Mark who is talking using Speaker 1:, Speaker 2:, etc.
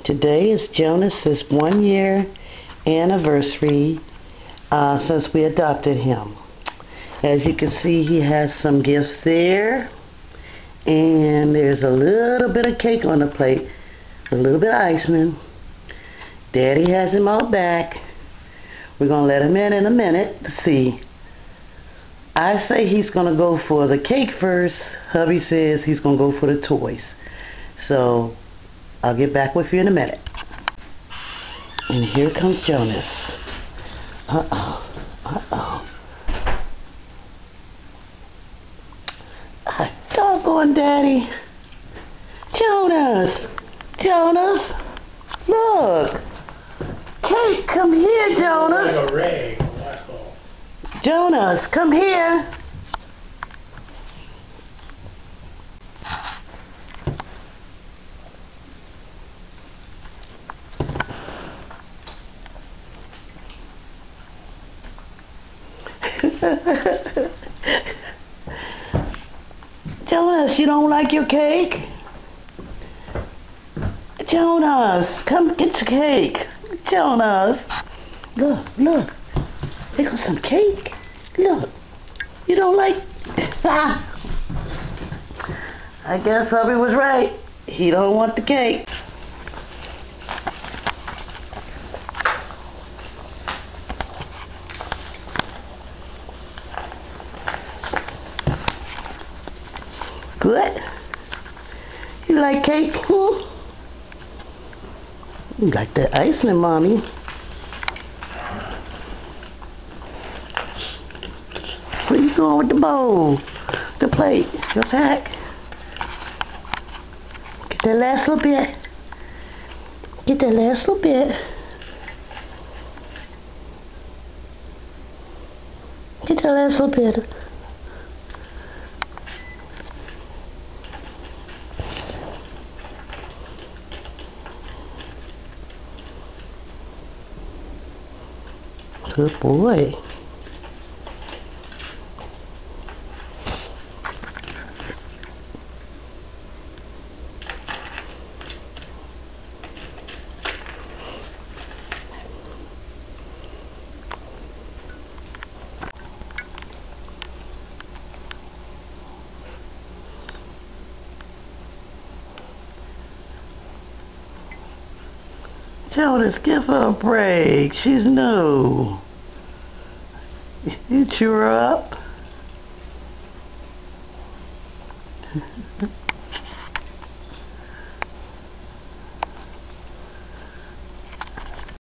Speaker 1: Today is Jonas's 1 year anniversary since we adopted him. As you can see, he has some gifts there, and there's a little bit of cake on the plate, a little bit of icing. Daddy has him out back. We're gonna let him in a minute to see. I say he's gonna go for the cake first. Hubby says he's gonna go for the toys. So I'll get back with you in a minute. And here comes Jonas. Uh-oh. Doggone Daddy. Jonas. Look. Cake, come here, Jonas.
Speaker 2: Like a ray. That's all.
Speaker 1: Jonas, come here. Jonas, you don't like your cake? Jonas, come get your cake. Jonas, look. There goes some cake. Look, you don't like... I guess hubby was right. He don't want the cake. Good. You like cake? You like that icing, Mommy. Where you going with the bowl? The plate? Your sack? Get that last little bit. Get that last little bit. Get that last little bit. Good boy. Jonas, give her a break. She's new. You cheer her up?